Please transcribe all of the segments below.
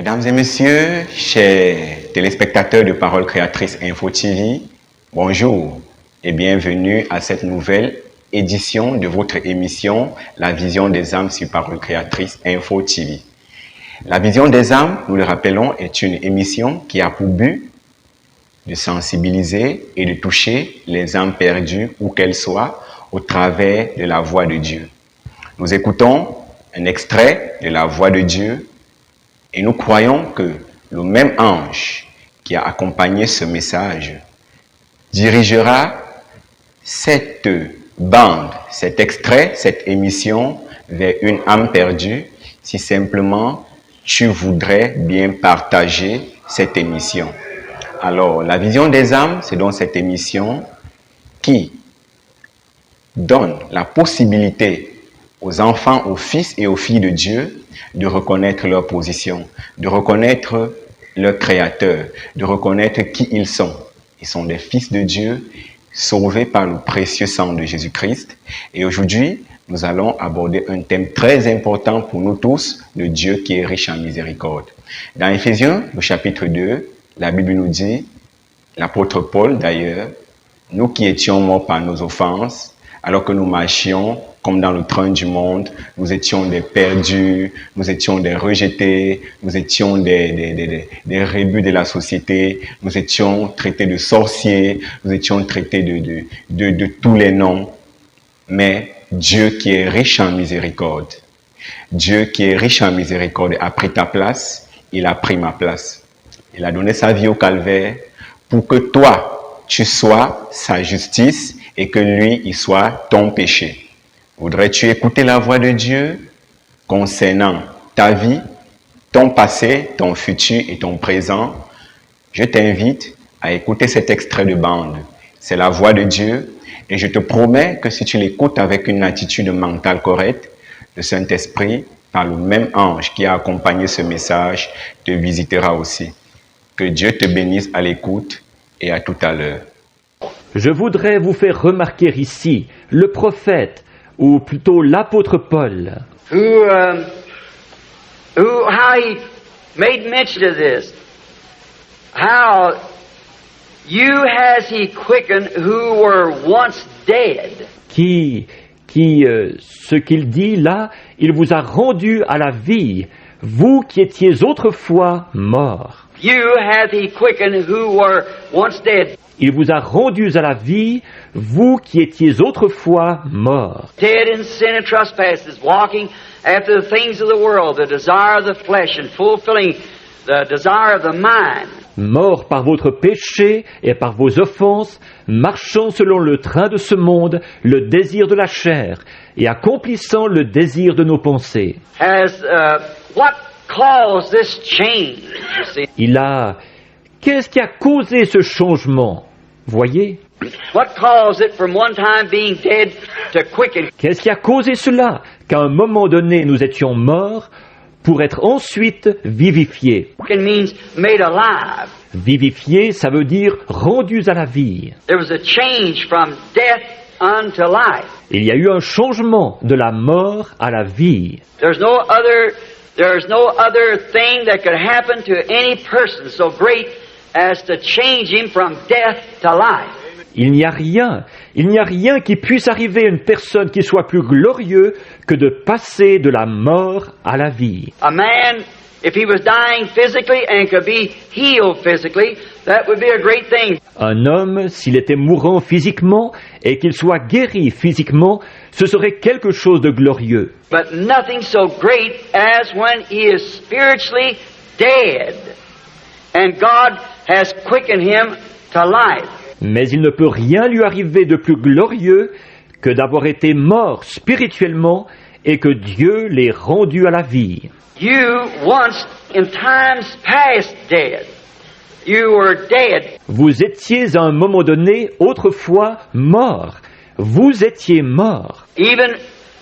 Mesdames et messieurs, chers téléspectateurs de Parole Créatrice Info TV, bonjour et bienvenue à cette nouvelle édition de votre émission La Vision des âmes sur Parole Créatrice Info TV. La Vision des âmes, nous le rappelons, est une émission qui a pour but de sensibiliser et de toucher les âmes perdues, où qu'elles soient, au travers de la voix de Dieu. Nous écoutons un extrait de la voix de Dieu et nous croyons que le même ange qui a accompagné ce message dirigera cette bande, cet extrait, cette émission vers une âme perdue si simplement tu voudrais bien partager cette émission. Alors, la vision des âmes, c'est donc cette émission qui donne la possibilité aux enfants, aux fils et aux filles de Dieu de reconnaître leur position, de reconnaître leur Créateur, de reconnaître qui ils sont. Ils sont des fils de Dieu, sauvés par le précieux sang de Jésus-Christ. Et aujourd'hui, nous allons aborder un thème très important pour nous tous, le Dieu qui est riche en miséricorde. Dans Éphésiens, le chapitre 2, la Bible nous dit, l'apôtre Paul d'ailleurs, nous qui étions morts par nos offenses, alors que nous marchions comme dans le train du monde, nous étions des perdus, nous étions des rejetés, nous étions des rébus de la société, nous étions traités de sorciers, nous étions traités de tous les noms. Mais Dieu qui est riche en miséricorde, Dieu qui est riche en miséricorde a pris ta place, il a pris ma place. Il a donné sa vie au calvaire pour que toi, tu sois sa justice et que lui, il soit ton péché. Voudrais-tu écouter la voix de Dieu concernant ta vie, ton passé, ton futur et ton présent? Je t'invite à écouter cet extrait de bande. C'est la voix de Dieu et je te promets que si tu l'écoutes avec une attitude mentale correcte, le Saint-Esprit, par le même ange qui a accompagné ce message, te visitera aussi. Que Dieu te bénisse à l'écoute et à tout à l'heure. Je voudrais vous faire remarquer ici le prophète, ou plutôt l'apôtre Paul, how he made mention of this. How you has he quickened who were once dead. Ce qu'il dit là, il vous a rendu à la vie, vous qui étiez autrefois morts. You hath he quickened who were once dead. Il vous a rendus à la vie, vous qui étiez autrefois morts. Dead in sin and trespasses, walking after the things of the world, the desire of the flesh, and fulfilling the desire of the mind. Morts par votre péché et par vos offenses, marchant selon le train de ce monde, le désir de la chair, et accomplissant le désir de nos pensées. What caused this change, you see? Qu'est-ce qui a causé ce changement? Voyez? What caused it from one time being dead to quicken? Qu'est-ce qui a causé cela? Qu'à un moment donné, nous étions morts pour être ensuite vivifiés. Quicken means made alive. Vivifiés, ça veut dire rendus à la vie. There was a change from death unto life. Il y a eu un changement de la mort à la vie. There's no other thing that could happen to any person so great as to change him from death to life. Il n'y a rien qui puisse arriver à une personne qui soit plus glorieux que de passer de la mort à la vie. A man, if he was dying physically and could be healed physically, that would be a great thing. Un homme, s'il était mourant physiquement et qu'il soit guéri physiquement, ce serait quelque chose de glorieux. But nothing so great as when he is spiritually dead and God has quickened him to life. Mais il ne peut rien lui arriver de plus glorieux que d'avoir été mort spirituellement et que Dieu l'ait rendu à la vie. You once in times past dead. You were dead. Vous étiez à un moment donné autrefois mort. Vous étiez mort. Even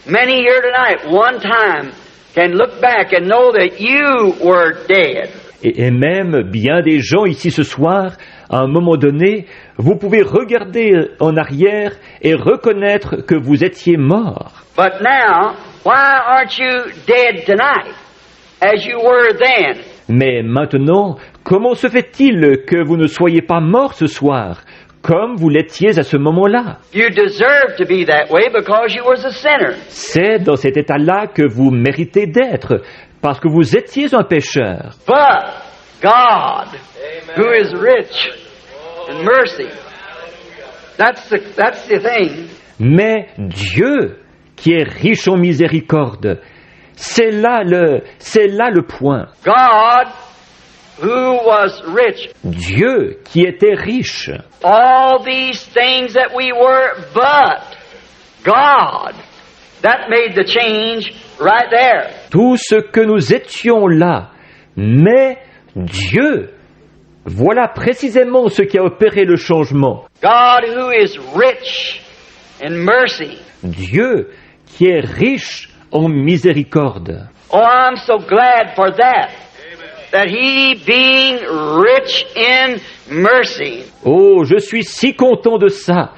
many here tonight, one time, can look back and know that you were dead. Et même bien des gens ici ce soir, à un moment donné, vous pouvez regarder en arrière et reconnaître que vous étiez mort. But now, why aren't you dead tonight, as you were then? Mais maintenant, comment se fait-il que vous ne soyez pas mort ce soir, comme vous l'étiez à ce moment-là? You deserve to be that way because you was a sinner. C'est dans cet état-là que vous méritez d'être, parce que vous étiez un pécheur. But God, who is rich in mercy, that's the thing. Mais Dieu, qui est riche en miséricorde, c'est là le point. God, who was rich. Dieu, qui était riche. All these things that we were, but God, that made the change right there. Tout ce que nous étions là, mais Dieu, voilà précisément ce qui a opéré le changement. God who is rich in mercy. Dieu, qui est riche en miséricorde. Oh, I'm so glad for that. That he being rich in mercy. Oh, je suis si content de ça,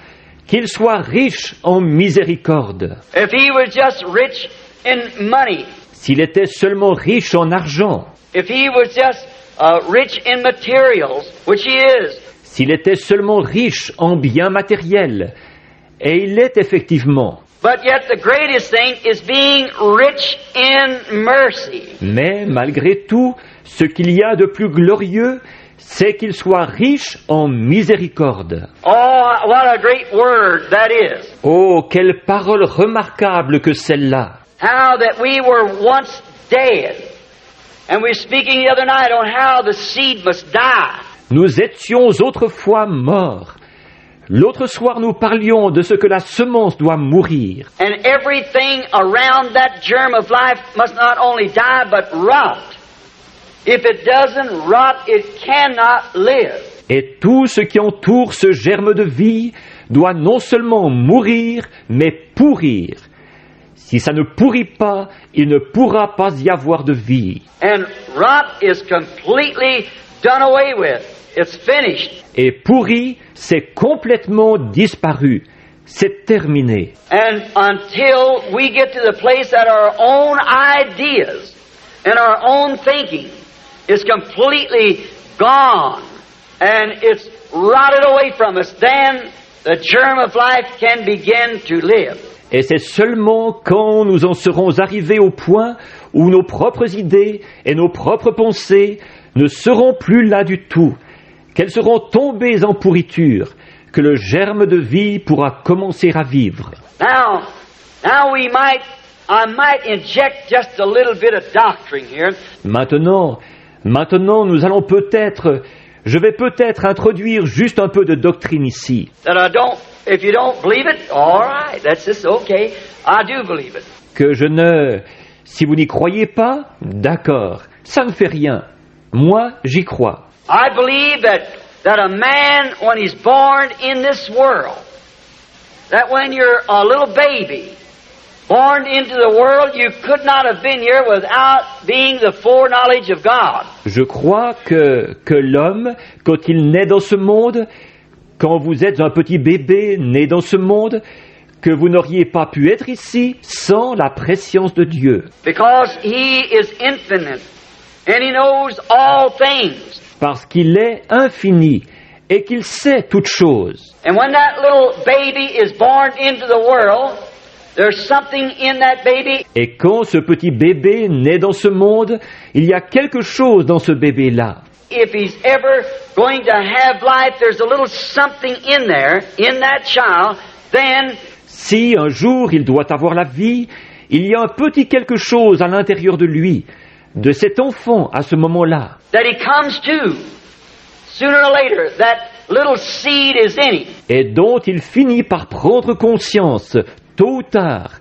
qu'il soit riche en miséricorde. If he was just rich in money. S'il était seulement riche en argent. If he was just rich in materials, which he is. S'il était seulement riche en biens matériels. Et il l'est effectivement. But yet the greatest thing is being rich in mercy. Mais malgré tout, ce qu'il y a de plus glorieux, c'est qu'il soit riche en miséricorde. Oh, what a great word that is. Oh, quelle parole remarquable que celle-là. How that we were once dead. And we're speaking the other night on how the seed must die. Nous étions autrefois morts. L'autre soir, nous parlions de ce que la semence doit mourir. And everything around that germ of life must not only die, but rot. If it doesn't rot, it cannot live. Et tout ce qui entoure ce germe de vie doit non seulement mourir, mais pourrir. Si ça ne pourrit pas, il ne pourra pas y avoir de vie. And rot is completely done away with. It's finished. Et pourri, c'est complètement disparu. C'est terminé. And until we get to the place that our own ideas and our own thinking is completely gone and it's rotted away from us, then the germ of life can begin to live. Et c'est seulement quand nous en serons arrivés au point où nos propres idées et nos propres pensées ne seront plus là du tout, qu'elles seront tombées en pourriture, que le germe de vie pourra commencer à vivre. Now I might inject just a little bit of doctrine here. Maintenant, nous allons je vais peut-être introduire juste un peu de doctrine ici. If you don't believe it, all right, that's just okay. I do believe it. Si vous n'y croyez pas, d'accord, ça ne fait rien. Moi, j'y crois. I believe that a man, when he's born in this world, that when you're a little baby, born into the world, you could not have been here without being the foreknowledge of God. Je crois que l'homme, quand il naît dans ce monde, quand vous êtes un petit bébé né dans ce monde, que vous n'auriez pas pu être ici sans la préscience de Dieu. Because he is infinite, and he knows all things. Parce qu'il est infini et qu'il sait toutes choses. And when that little baby is born into the world, there's something in that baby. Et quand ce petit bébé naît dans ce monde, il y a quelque chose dans ce bébé-là. If he's ever going to have life, there's a little something in there, in that child, then si un jour il doit avoir la vie, il y a un petit quelque chose à l'intérieur de lui, de cet enfant à ce moment-là. That he comes to, sooner or later, that little seed is in him. Et dont il finit par prendre conscience, tôt ou tard.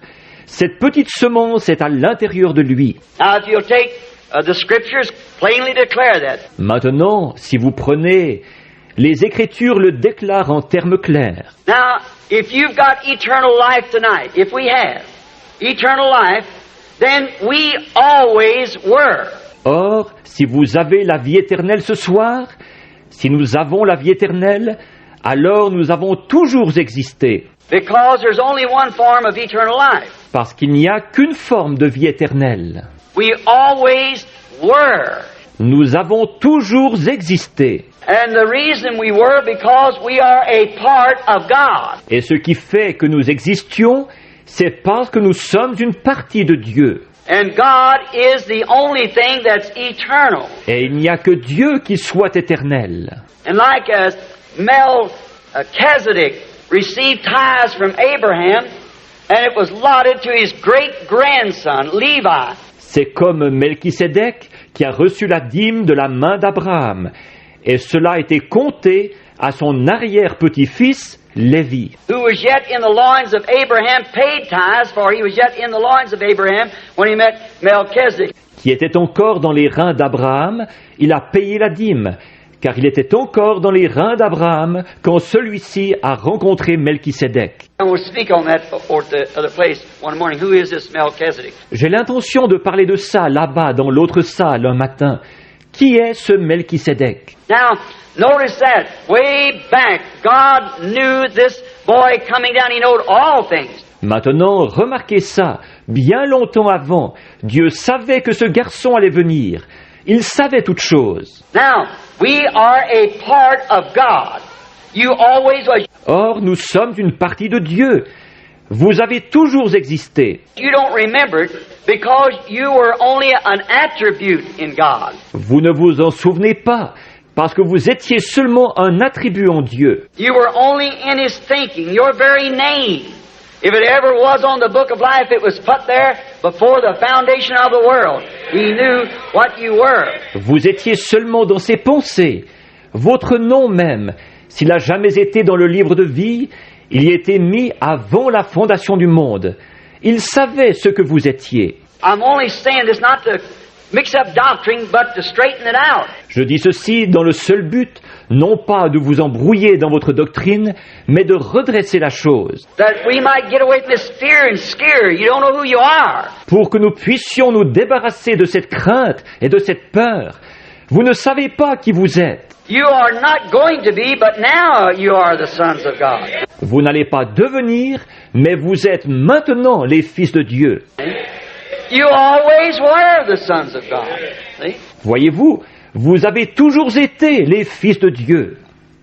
Cette petite semence est à l'intérieur de lui. Now, if you'll take the scriptures plainly declare that. Maintenant, si vous prenez, les Écritures le déclarent en termes clairs. Now, if you've got eternal life tonight, if we have eternal life, then we always were. Or, si vous avez la vie éternelle ce soir, si nous avons la vie éternelle, alors nous avons toujours existé. Because there's only one form of eternal life. Parce qu'il n'y a qu'une forme de vie éternelle. We always were. Nous avons toujours existé. And the reason we were because we are a part of God. Et ce qui fait que nous existions, c'est parce que nous sommes une partie de Dieu. And God is the only thing that's eternal. Et il n'y a que Dieu qui soit éternel. And like as Melchizedek received tithes from Abraham, and it was allotted to his great-grandson, Levi. C'est comme Melchisédek qui a reçu la dîme de la main d'Abraham. Et cela a été compté à son arrière-petit-fils, Lévi. Who was yet in the loins of Abraham, paid tithes, for he was yet in the loins of Abraham when he met Melchizedek. Qui était encore dans les reins d'Abraham, il a payé la dîme, car il était encore dans les reins d'Abraham quand celui-ci a rencontré Melchisédek. And we'll speak on that before the other place one morning. Who is this Melchizedek? J'ai l'intention de parler de ça là-bas dans l'autre salle un matin. Qui est ce Melchisédek? Now, notice that way back, God knew this boy coming down. He knowed all things. Maintenant, remarquez ça. Bien longtemps avant, Dieu savait que ce garçon allait venir. Il savait toutes choses. Now, we are a part of God. You always was. Or, nous sommes une partie de Dieu. Vous avez toujours existé. You don't remember it because you were only an attribute in God. Vous ne vous en souvenez pas, parce que vous étiez seulement un attribut en Dieu. You were only in His thinking, your very name. If it ever was on the book of life, it was put there before the foundation of the world. He knew what you were. Vous étiez seulement dans ses pensées. Votre nom même, s'il n'a jamais été dans le livre de vie, il y était mis avant la fondation du monde. Il savait ce que vous étiez. I'm only saying this not to mix up doctrine, but to straighten it out. Je dis ceci dans le seul but, non pas de vous embrouiller dans votre doctrine, mais de redresser la chose. That we might get away from this fear and scare. You don't know who you are. Pour que nous puissions nous débarrasser de cette crainte et de cette peur. Vous ne savez pas qui vous êtes. You are not going to be, but now you are the sons of God. Vous n'allez pas devenir, mais vous êtes maintenant les fils de Dieu. You always were the sons of God. See? Voyez-vous, vous avez toujours été les fils de Dieu.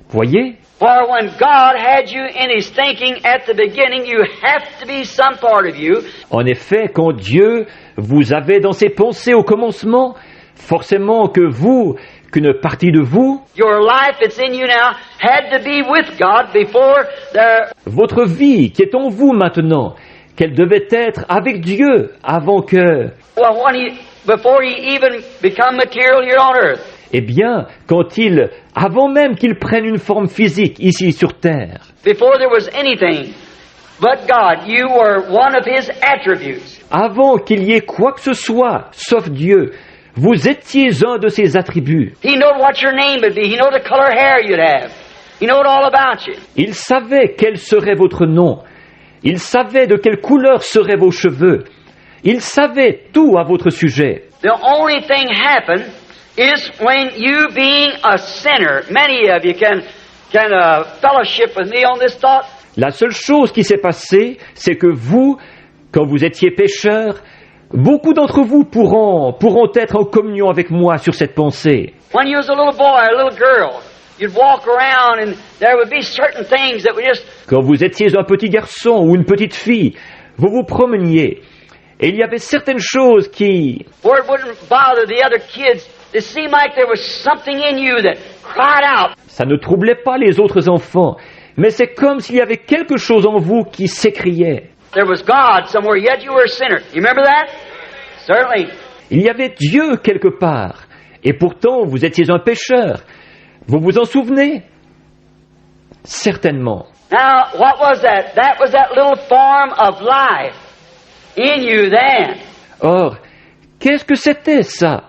Voyez? For when God had you in His thinking at the beginning, you have to be some part of you. En effet, quand Dieu vous avait dans ses pensées au commencement, forcément qu'une partie de vous, Your life that's in you now had to be with God before there. votre vie qui est en vous maintenant, qu'elle devait être avec Dieu avant que, Well, before He even become material here on earth. eh bien, avant même qu'il prenne une forme physique ici sur terre, Before there was anything but God, you were one of His attributes. avant qu'il y ait quoi que ce soit, sauf Dieu, vous étiez un de ses attributs. He knowed what your name would be. He knowed the color hair you'd have. He knowed all about you. Il savait quel serait votre nom. Il savait de quelle couleur seraient vos cheveux. Il savait tout à votre sujet. The only thing happened is when you being a sinner, many of you can fellowship with me on this thought. La seule chose qui s'est passée, c'est que vous, quand vous étiez pécheur, beaucoup d'entre vous pourront être en communion avec moi sur cette pensée. When you was a little boy, a little girl, you'd walk around and there would be certain things that would just... Quand vous étiez un petit garçon ou une petite fille, vous vous promeniez, et il y avait certaines choses qui... Where it wouldn't bother the other kids. It seemed like there was something in you that cried out. Ça ne troublait pas les autres enfants, mais c'est comme s'il y avait quelque chose en vous qui s'écriait. There was God somewhere, yet you were a sinner. You remember that? Certainly. Il y avait Dieu quelque part, et pourtant vous étiez un pécheur. Vous vous en souvenez? Certainement. Now, what was that? That was that little form of life in you then. Or, qu'est-ce que c'était ça?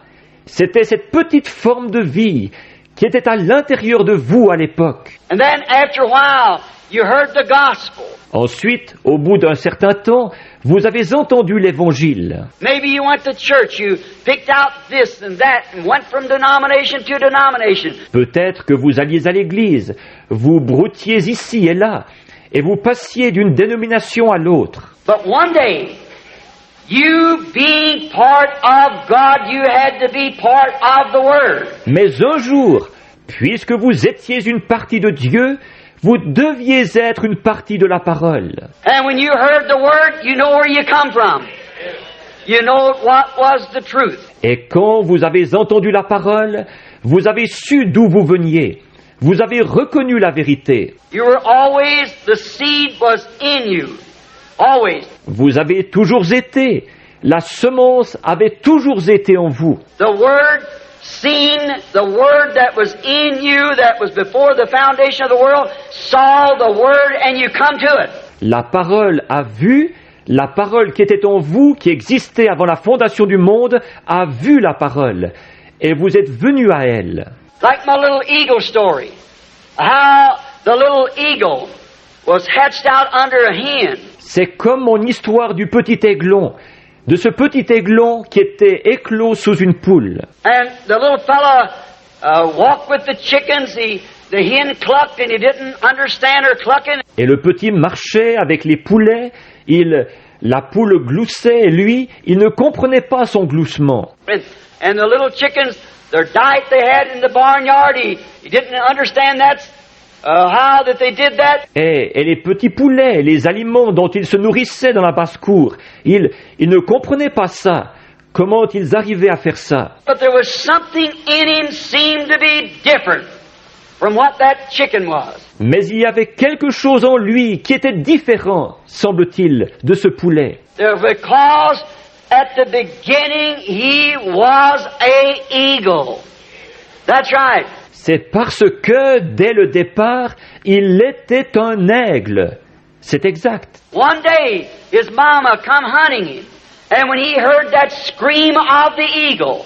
C'était cette petite forme de vie qui était à l'intérieur de vous à l'époque. And then after a while, you heard the gospel. Ensuite, au bout d'un certain temps, vous avez entendu l'évangile. Maybe you went to church, you picked out this and that and went from denomination to denomination. Peut-être que vous alliez à l'église, vous broutiez ici et là, et vous passiez d'une dénomination à l'autre. But one day, You being part of God, you had to be part of the Word. Mais un jour, puisque vous étiez une partie de Dieu, vous deviez être une partie de la parole. And when you heard the Word, you know where you come from. You know what was the truth. Et quand vous avez entendu la parole, vous avez su d'où vous veniez. Vous avez reconnu la vérité. You were always, the seed was in you. Always. Vous avez toujours été. La semence avait toujours été en vous. The Word seen, the Word that was in you, that was before the foundation of the world, saw the Word and you come to it. La parole a vu, la parole qui était en vous, qui existait avant la fondation du monde, a vu la parole. Et vous êtes venus à elle. Like my little eagle story. How the little eagle was hatched out under a hen. C'est comme mon histoire du petit aiglon, de ce petit aiglon qui était éclos sous une poule. And the little fella walked with the chickens. The hen clucked and he didn't understand her clucking. Et le petit marchait avec les poulets, la poule gloussait et lui, il ne comprenait pas son gloussement. And the little chickens, their diet they had in the barnyard, he didn't understand that. How that they did that. Et les petits poulets, les aliments dont ils se nourrissaient dans la basse-cour, ils ne comprenaient pas ça. Comment ils arrivaient à faire ça? But there was something in him seemed to be different from what that chicken was. Mais il y avait quelque chose en lui qui était différent, semble-t-il, de ce poulet. Because at the beginning he was a eagle. That's right. C'est parce que, dès le départ, il était un aigle. C'est exact. One day, his mama come hunting him, and when he heard that scream of the eagle,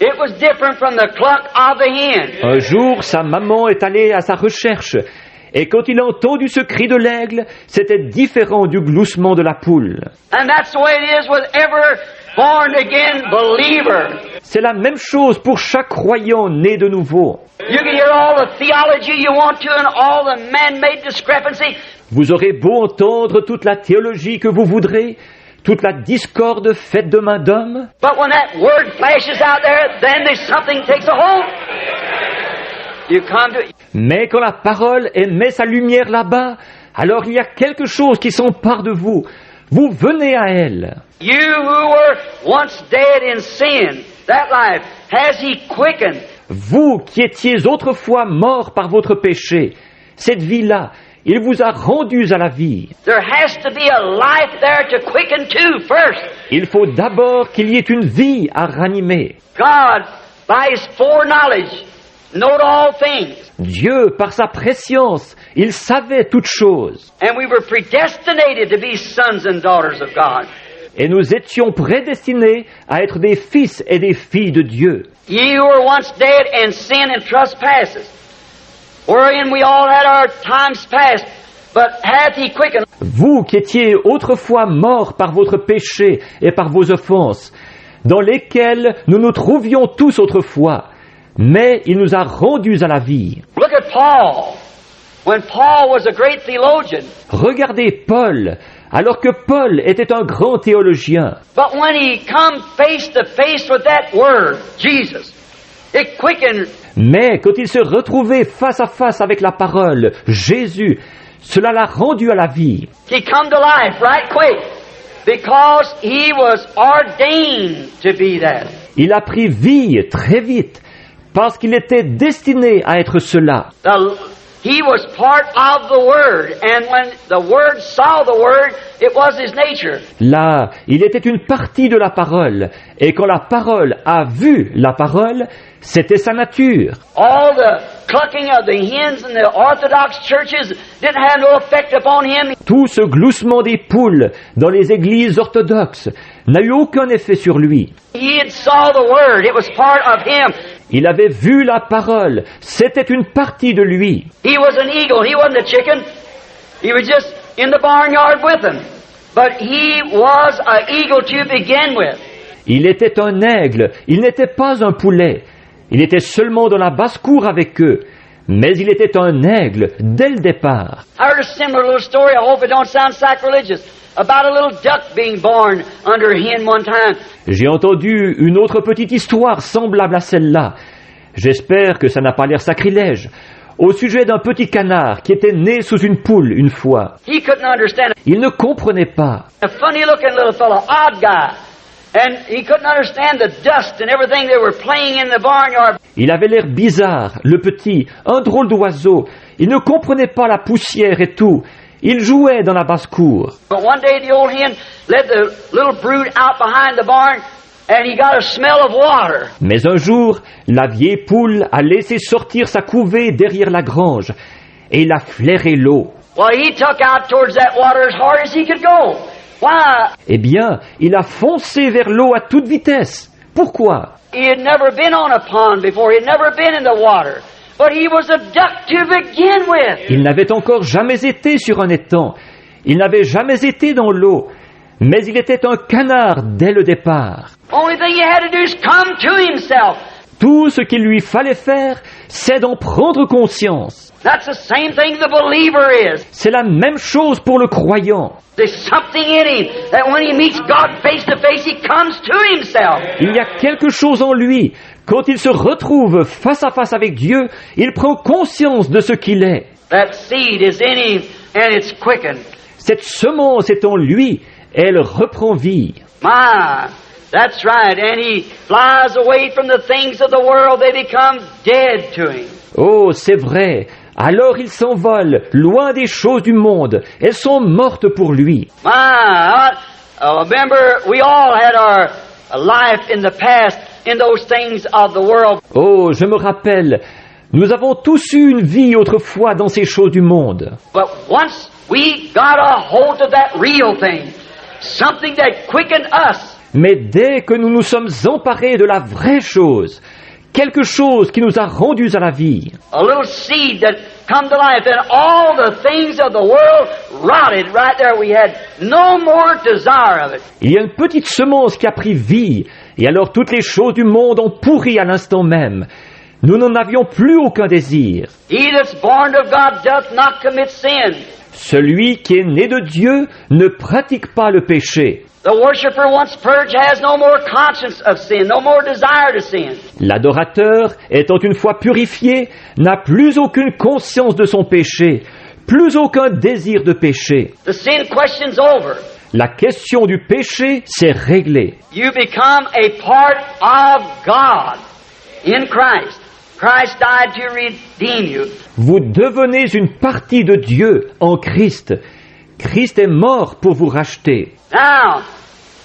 it was different from the cluck of the hen. Un jour, sa maman est allée à sa recherche, et quand il a entendu ce cri de l'aigle, c'était différent du gloussement de la poule. And that's the way it is with every born-again believer. C'est la même chose pour chaque croyant né de nouveau. You can hear all the theology you want to and all the man-made discrepancy. Vous aurez beau entendre toute la théologie que vous voudrez, toute la discorde faite de main d'homme, But when that word flashes out there, then there's something takes a hold. You come to mais quand la parole émet sa lumière là-bas, alors il y a quelque chose qui s'empare de vous. Vous venez à elle. you who were once dead in sin. That life has he quickened. Vous qui étiez autrefois morts par votre péché, cette vie-là, il vous a rendus à la vie. There has to be a life there to quicken too first. Il faut d'abord qu'il y ait une vie à ranimer. God, by his foreknowledge, knowed all things. Dieu, par sa prescience, il savait toutes choses. And we were predestinated to be sons and daughters of God. Et nous étions prédestinés à être des fils et des filles de Dieu. Ye who were once dead in sin and trespasses, wherein we all had our times past, but hath he quickened. Vous qui étiez autrefois morts par votre péché et par vos offenses, dans lesquels nous nous trouvions tous autrefois, mais il nous a rendus à la vie. Look at Paul. When Paul was a great theologian, Regardez Paul, alors que Paul était un grand théologien. but when he come face to face with that word, Jesus, it quickened. Mais quand il se retrouvait face à face avec la parole, Jésus, cela l'a rendu à la vie. He come to life right quick because he was ordained to be that. Il a pris vie très vite, parce qu'il était destiné à être cela. He was part of the Word, and when the Word saw the Word, it was his nature. Là, il était une partie de la parole, et quand la parole a vu la parole, c'était sa nature. All the clucking of the hens in the Orthodox churches didn't have no effect upon him. Tout ce gloussement des poules dans les églises orthodoxes n'a eu aucun effet sur lui. He had saw the Word, it was part of him. Il avait vu la parole, c'était une partie de lui. He was an eagle, he wasn't a chicken. He was just in the barnyard with them. But he was an eagle to begin with. Il était un aigle, il n'était pas un poulet. Il était seulement dans la basse-cour avec eux, mais il était un aigle dès le départ. I heard a similar little story, I hope it don't sound sacrilegious. about a little duck being born under a hen one time. J'ai entendu une autre petite histoire semblable à celle-là. J'espère que ça n'a pas l'air sacrilège. Au sujet d'un petit canard qui était né sous une poule une fois. He couldn't understand it. Il ne comprenait pas. A funny-looking little fellow, odd guy. And he couldn't understand the dust and everything they were playing in the barnyard. Il avait l'air bizarre, le petit, un drôle d'oiseau. Il ne comprenait pas la poussière et tout. Il jouait dans la basse-cour. But one day the old hen led the little brood out behind the barn, and he got a smell of water. Mais un jour, la vieille poule a laissé sortir sa couvée derrière la grange, et il a flairé l'eau. Well, he took out towards that water as hard as he could go. Why? Eh bien, il a foncé vers l'eau à toute vitesse. Pourquoi? He had never been on a pond before. He had never been in the water. But he was a duck to begin with. Il n'avait encore jamais été sur un étang. Il n'avait jamais été dans l'eau. Mais il était un canard dès le départ. Only thing he had to do is come to himself. Tout ce qu'il lui fallait faire, c'est d'en prendre conscience. That's the same thing the believer is. C'est la même chose pour le croyant. There's something in him that when he meets God face to face, he comes to himself. Il y a quelque chose en lui. Quand il se retrouve face à face avec Dieu, il prend conscience de ce qu'il est. That seed is in him and it's quickened. Cette semence est en lui, elle reprend vie. My, that's right. And he flies away from the things of the world. They become dead to him. Oh, c'est vrai. Alors il s'envole, loin des choses du monde. Elles sont mortes pour lui. My, remember, we all had our life in the past in those things of the world. Oh, je me rappelle, nous avons tous eu une vie autrefois dans ces choses du monde. But once we got a hold of that real thing, something that quickened us, Mais dès que nous nous sommes emparés de la vraie chose, quelque chose qui nous a rendus à la vie, a little seed that come to life, and all the things of the world rotted right there. We had no more desire of it. il y a une petite semence qui a pris vie, et alors toutes les choses du monde ont pourri à l'instant même. Nous n'en avions plus aucun désir. He that's born of God doth not commit sin. Celui qui est né de Dieu ne pratique pas le péché. The worshipper once purged has no more conscience of sin, no more desire to sin. L'adorateur, étant une fois purifié, n'a plus aucune conscience de son péché, plus aucun désir de péché. The sin question's over. La question du péché s'est réglée. You become a part of God in Christ. Christ died to redeem you. Vous devenez une partie de Dieu en Christ. Christ est mort pour vous racheter. Now,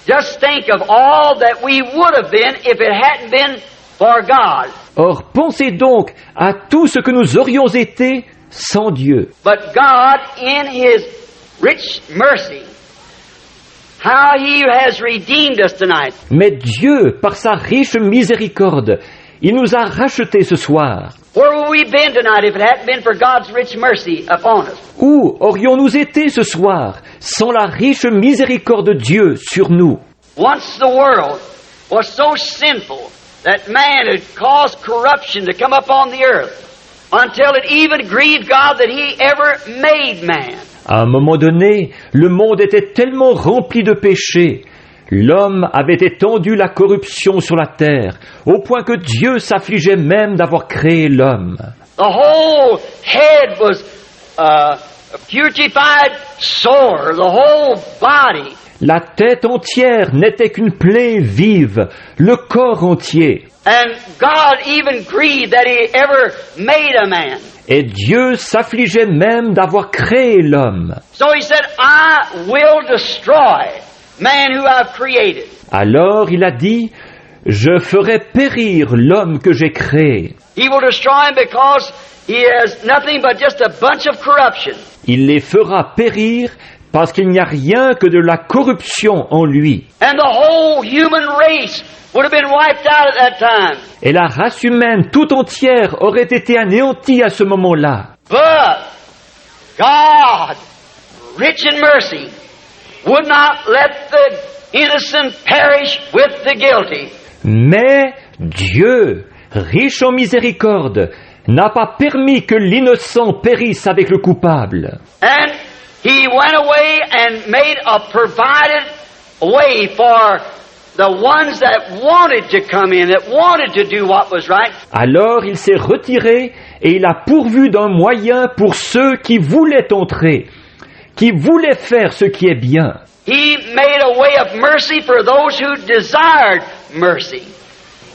just think of all that we would have been if it hadn't been for God. Or, pensez donc à tout ce que nous aurions été sans Dieu. But God, in His rich mercy, how He has redeemed us tonight. Mais Dieu, par sa riche miséricorde, il nous a rachetés ce soir. Where would we been tonight if it hadn't been for God's rich mercy upon us? Où aurions-nous été ce soir sans la riche miséricorde de Dieu sur nous? Once the world was so sinful that man had caused corruption to come upon the earth until it even grieved God that He ever made man. À un moment donné, le monde était tellement rempli de péchés. L'homme avait étendu la corruption sur la terre, au point que Dieu s'affligeait même d'avoir créé l'homme. The whole head was putrefied sore, the whole body. La tête entière n'était qu'une plaie vive, le corps entier. And God even grieved that He ever made a man. Et Dieu s'affligeait même d'avoir créé l'homme. So He said, I will destroy man who I've created. Alors il a dit, je ferai périr l'homme que j'ai créé. He will destroy him because he has nothing but just a bunch of corruption. Il les fera périr parce qu'il n'y a rien que de la corruption en lui. And the whole human race would have been wiped out at that time. Et la race humaine tout entière aurait été anéantie à ce moment-là. But God, rich in mercy, would not let the innocent perish with the guilty. Mais Dieu, riche en miséricorde, n'a pas permis que l'innocent périsse avec le coupable. And He went away and made a provided way for the ones that wanted to come in, that wanted to do what was right. Alors il s'est retiré et il a pourvu d'un moyen pour ceux qui voulaient entrer, qui voulaient faire ce qui est bien. He made a way of mercy for those who desired mercy.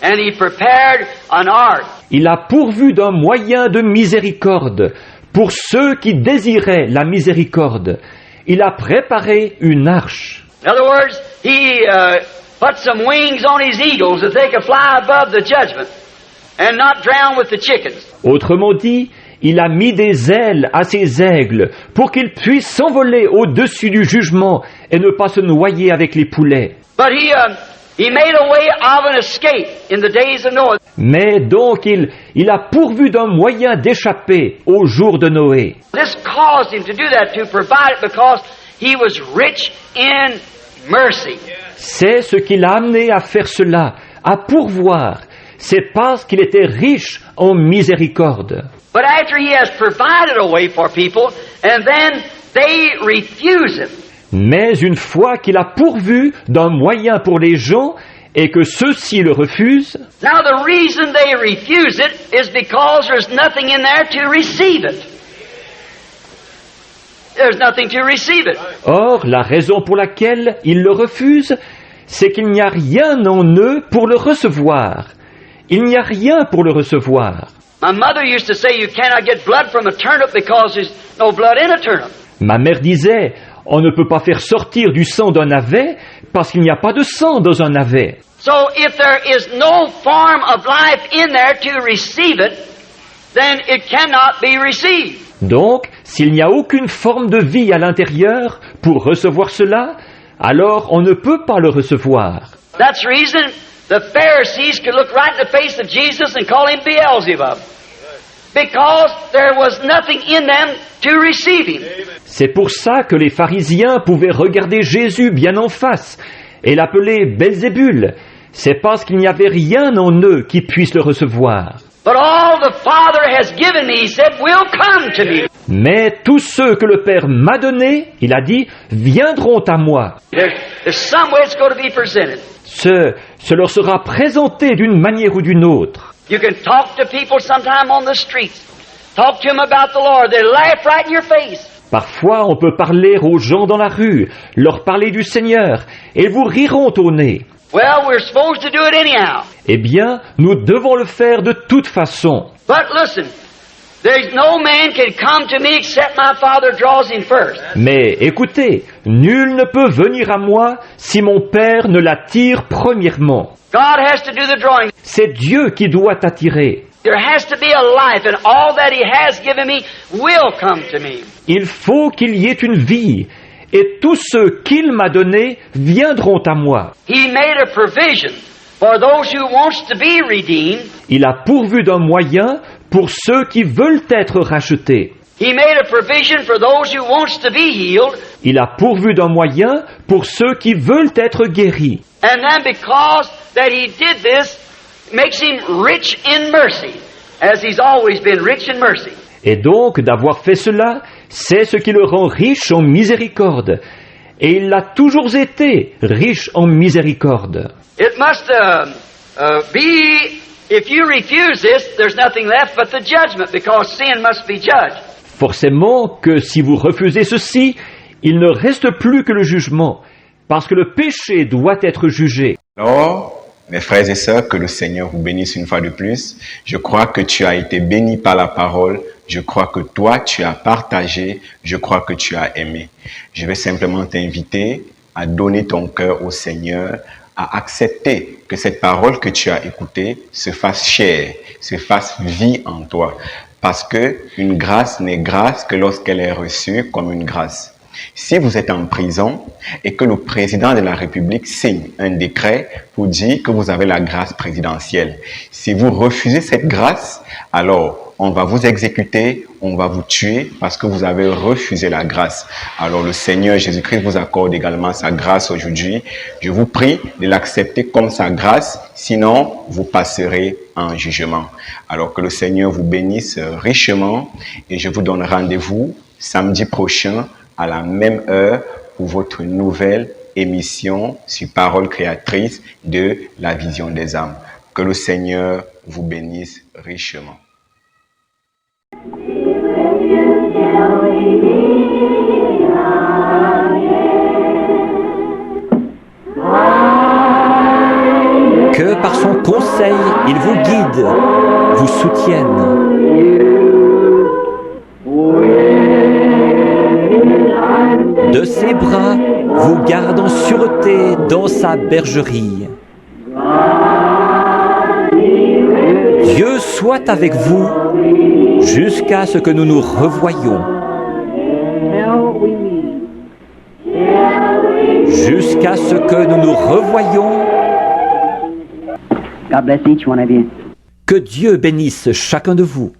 And he prepared an ark. Il a pourvu d'un moyen de miséricorde pour ceux qui désiraient la miséricorde. Il a préparé une arche. In other words, he put some wings on his eagles that they could fly above the judgment and not drown with the chickens. Autrement dit, il a mis des ailes à ses aigles pour qu'ils puissent s'envoler au-dessus du jugement et ne pas se noyer avec les poulets. But he made a way of an escape in the days of Noah. Mais donc il a pourvu d'un moyen d'échapper au jour de Noé. This caused him to do that, to provide it, because he was rich in mercy. C'est ce qui l'a amené à faire cela, à pourvoir. C'est parce qu'il était riche en miséricorde. But after he has provided a way for people, and then they refuse him. Mais une fois qu'il a pourvu d'un moyen pour les gens et que ceux-ci le refusent, Now the reason they refuse it is because there's nothing in there to receive it. There's nothing to receive it. or la raison pour laquelle ils le refusent, c'est qu'il n'y a rien en eux pour le recevoir. Il n'y a rien pour le recevoir. My mother used to say you cannot get blood from a turnip because there's no blood in a turnip. Ma mère disait, on ne peut pas faire sortir du sang d'un navet parce qu'il n'y a pas de sang dans un navet. So if there is no form of life in there to receive it, then it cannot be received. Donc, s'il n'y a aucune forme de vie à l'intérieur pour recevoir cela, alors on ne peut pas le recevoir. That's the reason the Pharisees could look right in the face of Jesus and call him Beelzebub. Because there was nothing in them to receive him. C'est pour ça que les pharisiens pouvaient regarder Jésus bien en face et l'appeler Belzébul. C'est parce qu'il n'y avait rien en eux qui puisse le recevoir. But all the Father has given me, he said, will come to me. Mais tous ceux que le Père m'a donnés, il a dit, viendront à moi. There's some way it's going to be presented. Ce leur sera présenté d'une manière ou d'une autre. You can talk to people sometime on the streets. Talk to them about the Lord. They laugh right in your face. Parfois, on peut parler aux gens dans la rue, leur parler du Seigneur, et ils vous riront au nez. Well, we're supposed to do it anyhow. Eh bien, nous devons le faire de toute façon. But listen, there's no man can come to me except my Father draws him first. Mais écoutez, nul ne peut venir à moi si mon Père ne l'attire premièrement. God has to do the drawing. C'est Dieu qui doit t'attirer. There has to be a life, and all that he has given me will come to me. Il faut qu'il y ait une vie, et tous ceux qu'il m'a donnés viendront à moi. He made a provision for those who wants to be redeemed. Il a pourvu d'un moyen pour ceux qui veulent être rachetés. He made a provision for those who wants to be healed. Il a pourvu d'un moyen pour ceux qui veulent être guéris. And then because that he did this, makes him rich in mercy, as he's always been rich in mercy. Et donc, d'avoir fait cela, c'est ce qui le rend riche en miséricorde. Et il l'a toujours été, riche en miséricorde. It must be, if you refuse this, there's nothing left but the judgment, because sin must be judged. Forcément que si vous refusez ceci, il ne reste plus que le jugement, parce que le péché doit être jugé. Alors, mes frères et sœurs, que le Seigneur vous bénisse une fois de plus. Je crois que tu as été béni par la parole. Je crois que toi, tu as partagé. Je crois que tu as aimé. Je vais simplement t'inviter à donner ton cœur au Seigneur, à accepter que cette parole que tu as écoutée se fasse chair, se fasse vie en toi. Parce que une grâce n'est grâce que lorsqu'elle est reçue comme une grâce. Si vous êtes en prison et que le président de la République signe un décret pour dire que vous avez la grâce présidentielle, si vous refusez cette grâce, alors on va vous exécuter, on va vous tuer parce que vous avez refusé la grâce. Alors le Seigneur Jésus-Christ vous accorde également sa grâce aujourd'hui. Je vous prie de l'accepter comme sa grâce, sinon vous passerez en jugement. Alors que le Seigneur vous bénisse richement et je vous donne rendez-vous samedi prochain à la même heure pour votre nouvelle émission sur Parole créatrice de la vision des âmes. Que le Seigneur vous bénisse richement. Que par son conseil, il vous guide, vous soutienne. De ses bras, vous garde en sûreté dans sa bergerie. Dieu soit avec vous jusqu'à ce que nous nous revoyions. Jusqu'à ce que nous nous revoyions. God bless each one of you. Que Dieu bénisse chacun de vous.